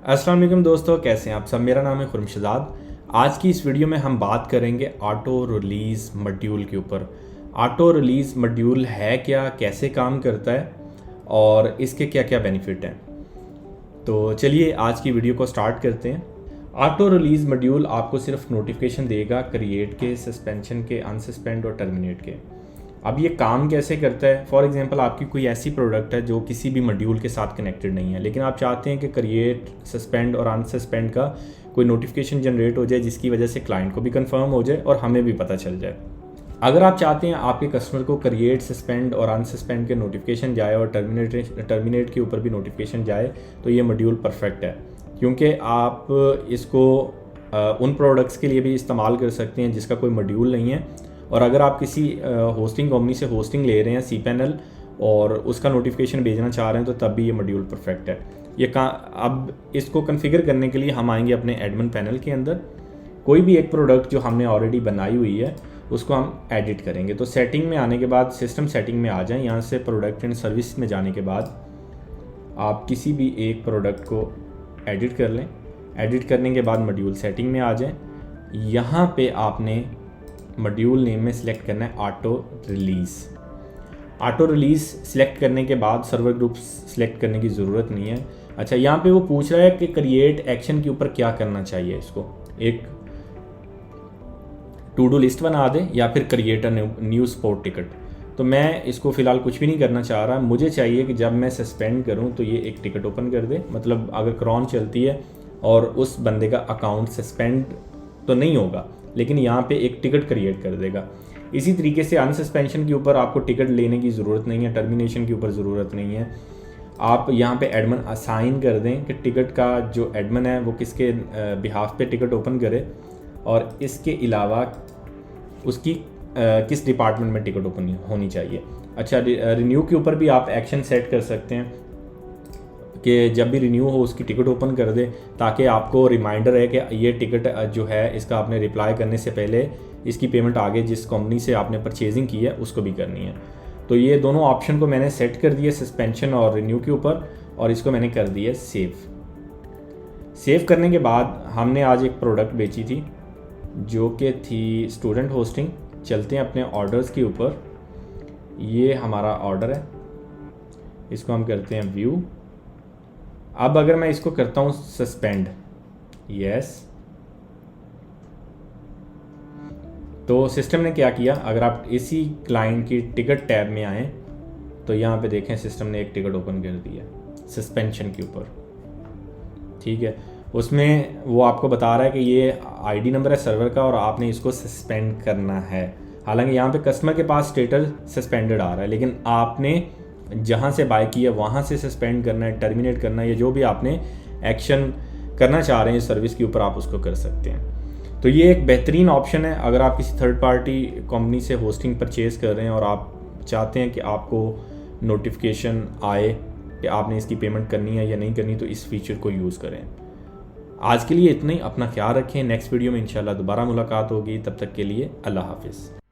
अस्सलाम वालेकुम दोस्तों, कैसे हैं आप सब। मेरा नाम है खुर्मशदाद। आज की इस वीडियो में हम बात करेंगे ऑटो रिलीज़ मॉड्यूल के ऊपर। ऑटो रिलीज़ मॉड्यूल है क्या, कैसे काम करता है और इसके क्या क्या बेनिफिट हैं। तो चलिए आज की वीडियो को स्टार्ट करते हैं। ऑटो रिलीज़ मॉड्यूल आपको सिर्फ नोटिफिकेशन देगा क्रिएट के, सस्पेंशन के, अनसस्पेंड और टर्मिनेट के। अब ये काम कैसे करता है। फॉर एग्जांपल आपकी कोई ऐसी प्रोडक्ट है जो किसी भी मॉड्यूल के साथ कनेक्टेड नहीं है, लेकिन आप चाहते हैं कि क्रिएट, सस्पेंड और अनसस्पेंड का कोई नोटिफिकेशन जनरेट हो जाए जिसकी वजह से क्लाइंट को भी कंफर्म हो जाए और हमें भी पता चल जाए। अगर आप चाहते हैं आपके कस्टमर को क्रिएट, सस्पेंड और अनसस्पेंड के नोटिफिकेशन जाए और टर्मिनेट के ऊपर भी नोटिफिकेशन जाए, तो ये मॉड्यूल परफेक्ट है, क्योंकि आप इसको उन प्रोडक्ट्स के लिए भी इस्तेमाल कर सकते हैं जिसका कोई मॉड्यूल नहीं है। और अगर आप किसी होस्टिंग कंपनी से होस्टिंग ले रहे हैं cPanel और उसका नोटिफिकेशन भेजना चाह रहे हैं, तो तब भी ये मॉड्यूल परफेक्ट है। अब इसको कॉन्फ़िगर करने के लिए हम आएंगे अपने एडमिन पैनल के अंदर। कोई भी एक प्रोडक्ट जो हमने ऑलरेडी बनाई हुई है उसको हम एडिट करेंगे। तो सेटिंग में आने के बाद सिस्टम सेटिंग में आ जाएं। यहाँ से प्रोडक्ट एंड सर्विस में जाने के बाद आप किसी भी एक प्रोडक्ट को एडिट कर लें। एडिट करने के बाद मॉड्यूल सेटिंग में आ जाएं। यहाँ पे आपने मॉड्यूल नेम में सिलेक्ट करना है auto release. Auto release select करने के बाद सर्वर ग्रुप सिलेक्ट करने की ज़रूरत नहीं है। अच्छा, यहाँ पे वो पूछ रहा है कि क्रिएट एक्शन के ऊपर क्या करना चाहिए। इसको एक टू डू लिस्ट बना दे या फिर create a new sport ticket. तो मैं इसको फ़िलहाल कुछ भी नहीं करना चाह रहा। मुझे चाहिए कि जब मैं सस्पेंड करूँ तो ये एक टिकट ओपन कर दे। मतलब अगर क्रॉन चलती है और उस बंदे का अकाउंट सस्पेंड तो नहीं होगा, लेकिन यहाँ पे एक टिकट क्रिएट कर देगा। इसी तरीके से अनसस्पेंशन के ऊपर आपको टिकट लेने की ज़रूरत नहीं है, टर्मिनेशन के ऊपर ज़रूरत नहीं है। आप यहाँ पे एडमिन असाइन कर दें कि टिकट का जो एडमिन है वो किसके बिहाफ पे टिकट ओपन करे और इसके अलावा उसकी किस डिपार्टमेंट में टिकट ओपन होनी चाहिए। अच्छा, रिन्यू के ऊपर भी आप एक्शन सेट कर सकते हैं कि जब भी रिन्यू हो उसकी टिकट ओपन कर दे, ताकि आपको रिमाइंडर है कि ये टिकट जो है इसका आपने रिप्लाई करने से पहले इसकी पेमेंट आगे जिस कंपनी से आपने परचेजिंग की है उसको भी करनी है। तो ये दोनों ऑप्शन को मैंने सेट कर दिया सस्पेंशन और रिन्यू के ऊपर, और इसको मैंने कर दिया सेव। सेव करने के बाद हमने आज एक प्रोडक्ट बेची थी जो कि थी स्टूडेंट होस्टिंग। चलते हैं अपने ऑर्डर्स के ऊपर। ये हमारा ऑर्डर है, इसको हम करते हैं व्यू। अब अगर मैं इसको करता हूँ सस्पेंड, यस, तो सिस्टम ने क्या किया। अगर आप इसी क्लाइंट की टिकट टैब में आएँ तो यहाँ पे देखें सिस्टम ने एक टिकट ओपन कर दिया सस्पेंशन के ऊपर। ठीक है, उसमें वो आपको बता रहा है कि ये आईडी नंबर है सर्वर का और आपने इसको सस्पेंड करना है। हालांकि यहाँ पे कस्टमर के पास स्टेटस सस्पेंडेड आ रहा है, लेकिन आपने जहाँ से बाय किया वहाँ से सस्पेंड करना है, टर्मिनेट करना है, या जो भी आपने एक्शन करना चाह रहे हैं इस सर्विस के ऊपर आप उसको कर सकते हैं। तो ये एक बेहतरीन ऑप्शन है अगर आप किसी थर्ड पार्टी कंपनी से होस्टिंग परचेज़ कर रहे हैं और आप चाहते हैं कि आपको नोटिफिकेशन आए कि आपने इसकी पेमेंट करनी है या नहीं करनी, तो इस फीचर को यूज़ करें। आज के लिए इतना ही। अपना ख्याल रखें। नेक्स्ट वीडियो में इंशाल्लाह दोबारा मुलाकात होगी। तब तक के लिए अल्लाह हाफिज़।